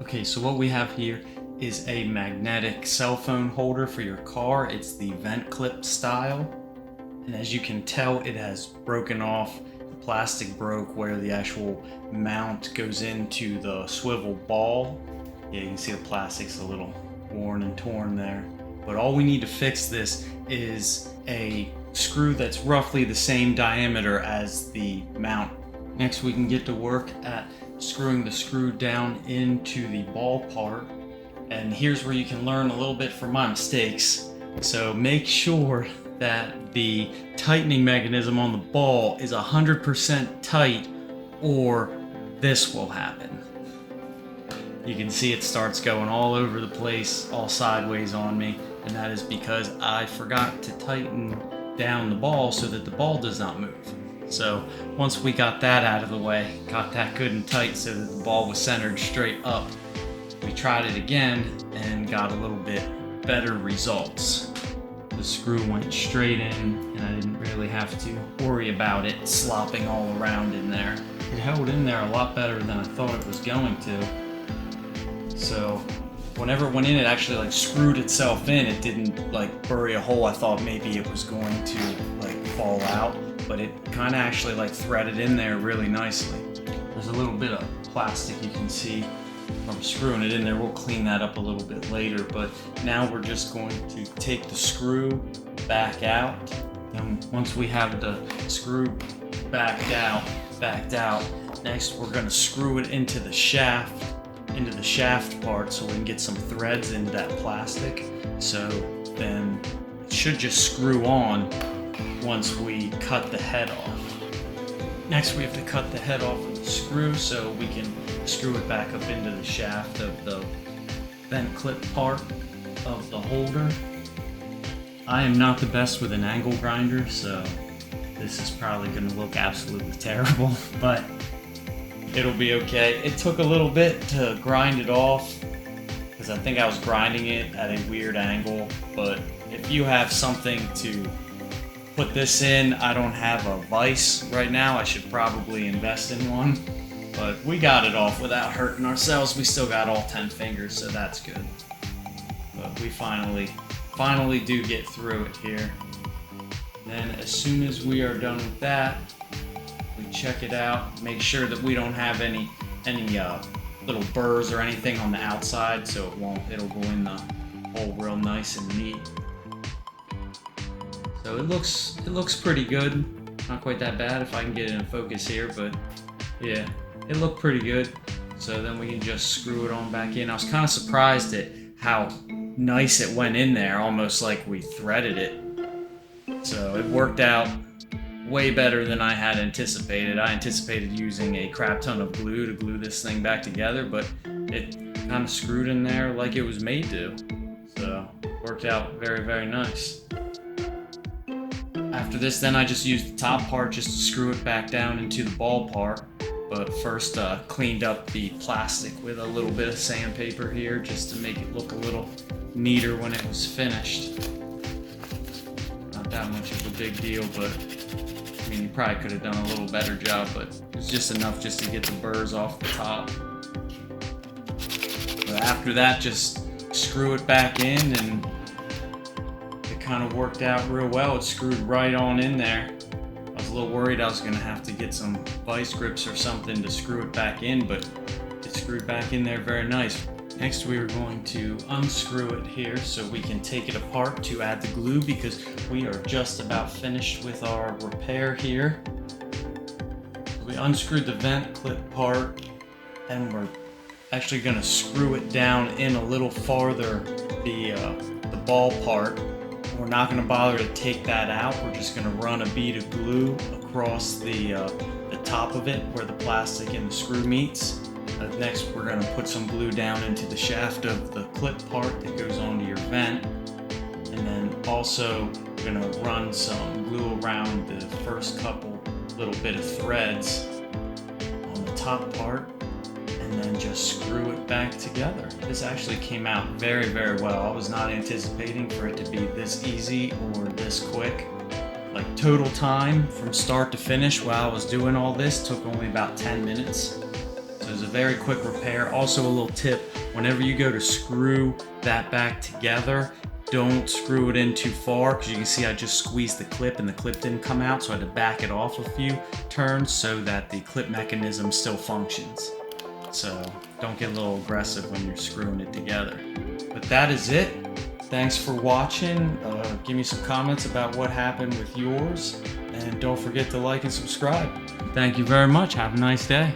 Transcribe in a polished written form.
Okay, so what we have here is a magnetic cell phone holder for your car. It's the vent clip style. And as you can tell, it has broken off. The plastic broke where the actual mount goes into the swivel ball. Yeah, you can see the plastic's a little worn and torn there. But all we need to fix this is a screw that's roughly the same diameter as the mount. Next, we can get to work at screwing the screw down into the ball part. And here's where you can learn a little bit from my mistakes. So make sure that the tightening mechanism on the ball is 100% tight, or this will happen. You can see it starts going all over the place, all sideways on me, and that is because I forgot to tighten down the ball so that the ball does not move. So once we got that out of the way, got that good and tight so that the ball was centered straight up, we tried it again and got a little bit better results. The screw went straight in and I didn't really have to worry about it slopping all around in there. It held in there a lot better than I thought it was going to. So whenever it went in, it actually like screwed itself in. It didn't like bury a hole. I thought maybe it was going to like fall out, but it kind of actually like threaded in there really nicely. There's a little bit of plastic you can see from screwing it in there. We'll clean that up a little bit later, but now we're just going to take the screw back out. And once we have the screw backed out, next we're going to screw it into the shaft part so we can get some threads into that plastic. So then it should just screw on once we cut the head off. Next we have to cut the head off of the screw so we can screw it back up into the shaft of the vent clip part of the holder. I am not the best with an angle grinder, so this is probably going to look absolutely terrible, but it'll be okay. It took a little bit to grind it off because I think I was grinding it at a weird angle, but if you have something to put this in, I don't have a vise right now. I should probably invest in one, but we got it off without hurting ourselves. We still got all 10 fingers, so that's good. But we finally do get through it here. Then as soon as we are done with that, we check it out, make sure that we don't have any little burrs or anything on the outside, so it'll go in the hole real nice and neat. So it looks pretty good. Not quite that bad if I can get it in focus here, but yeah, it looked pretty good. So then we can just screw it on back in. I was kind of surprised at how nice it went in there, almost like we threaded it. So it worked out way better than I had anticipated. I anticipated using a crap ton of glue to glue this thing back together, but it kind of screwed in there like it was made to. So worked out very, very nice. After this, then I just used the top part just to screw it back down into the ball part. But first cleaned up the plastic with a little bit of sandpaper here just to make it look a little neater when it was finished. Not that much of a big deal, but I mean, you probably could have done a little better job, but it was just enough just to get the burrs off the top. But after that, just screw it back in, and it kind of worked out real well. It screwed right on in there. I was a little worried I was going to have to get some vice grips or something to screw it back in, but it screwed back in there very nice. Next we are going to unscrew it here so we can take it apart to add the glue, because we are just about finished with our repair here. We unscrewed the vent clip part and we're actually going to screw it down in a little farther, the ball part. We're not going to bother to take that out. We're just going to run a bead of glue across the top of it where the plastic and the screw meets. Next, we're going to put some glue down into the shaft of the clip part that goes onto your vent. And then also, we're going to run some glue around the first couple little bit of threads on the top part, and then just screw it back together. This actually came out very, very well. I was not anticipating for it to be this easy or this quick. Like, total time from start to finish while I was doing all this took only about 10 minutes. So it was a very quick repair. Also, a little tip, whenever you go to screw that back together, don't screw it in too far, because you can see I just squeezed the clip and the clip didn't come out, so I had to back it off a few turns so that the clip mechanism still functions. So don't get a little aggressive when you're screwing it together. But that is it. Thanks for watching. Give me some comments about what happened with yours, and don't forget to like and subscribe. Thank you very much. Have a nice day.